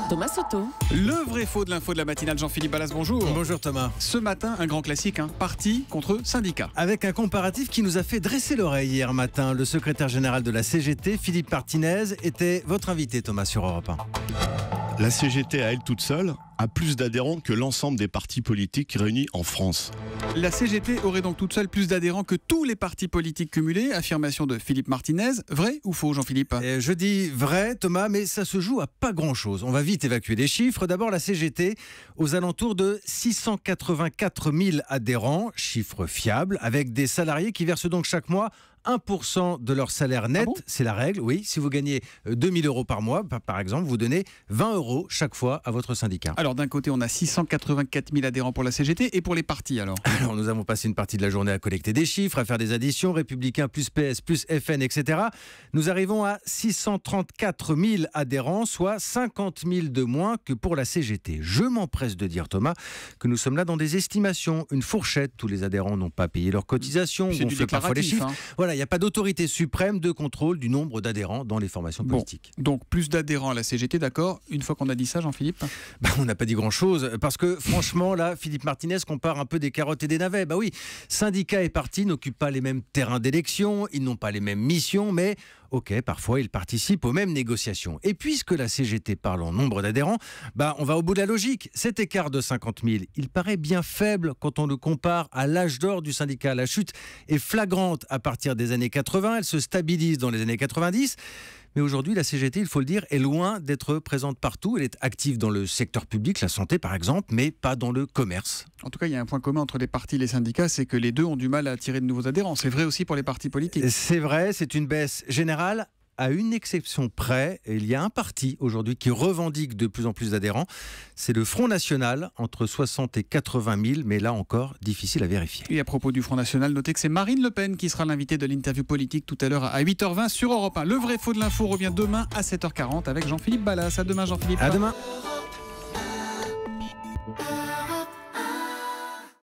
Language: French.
Thomas Soto. Le vrai faux de l'info de la matinale, Jean-Philippe Ballas, bonjour. Bonjour Thomas. Ce matin, un grand classique, parti contre syndicat. Avec un comparatif qui nous a fait dresser l'oreille hier matin. Le secrétaire général de la CGT, Philippe Martinez, était votre invité, Thomas, sur Europe 1. La CGT à elle toute seule a plus d'adhérents que l'ensemble des partis politiques réunis en France. La CGT aurait donc toute seule plus d'adhérents que tous les partis politiques cumulés. Affirmation de Philippe Martinez. Vrai ou faux, Jean-Philippe? Je dis vrai, Thomas, mais ça se joue à pas grand-chose. On va vite évacuer les chiffres. D'abord, la CGT, aux alentours de 684 000 adhérents, chiffre fiable, avec des salariés qui versent donc chaque mois 1% de leur salaire net. Ah bon? C'est la règle, oui. Si vous gagnez 2 000 euros par mois, par exemple, vous donnez 20 euros chaque fois à votre syndicat. Alors d'un côté, on a 684 000 adhérents pour la CGT et pour les partis alors? Alors, nous avons passé une partie de la journée à collecter des chiffres, à faire des additions, Républicains plus PS plus FN, etc. Nous arrivons à 634 000 adhérents, soit 50 000 de moins que pour la CGT. Je m'empresse de dire, Thomas, que nous sommes là dans des estimations, une fourchette. Tous les adhérents n'ont pas payé leurs cotisations, C'est on du fait parfois les chiffres. déclaratif, Voilà, il n'y a pas d'autorité suprême de contrôle du nombre d'adhérents dans les formations politiques. Donc plus d'adhérents à la CGT, d'accord. Une fois qu'on a dit ça, Jean-Philippe? On n'a pas dit grand-chose, parce que franchement, là, Philippe Martinez compare un peu des carottes et des navets. Oui, syndicats et partis n'occupent pas les mêmes terrains d'élection, ils n'ont pas les mêmes missions, mais ok, parfois ils participent aux mêmes négociations. Et puisque la CGT parle en nombre d'adhérents, on va au bout de la logique. Cet écart de 50 000, il paraît bien faible quand on le compare à l'âge d'or du syndicat. La chute est flagrante à partir des années 80, elle se stabilise dans les années 90. Mais aujourd'hui, la CGT, il faut le dire, est loin d'être présente partout. Elle est active dans le secteur public, la santé par exemple, mais pas dans le commerce. En tout cas, il y a un point commun entre les partis et les syndicats, c'est que les deux ont du mal à attirer de nouveaux adhérents. C'est vrai aussi pour les partis politiques. C'est vrai, c'est une baisse générale. À une exception près, il y a un parti aujourd'hui qui revendique de plus en plus d'adhérents. C'est le Front National, entre 60 et 80 000, mais là encore, difficile à vérifier. Et à propos du Front National, notez que c'est Marine Le Pen qui sera l'invitée de l'interview politique tout à l'heure à 8h20 sur Europe 1. Le vrai faux de l'info revient demain à 7h40 avec Jean-Philippe Ballas. À demain, Jean-Philippe. À demain.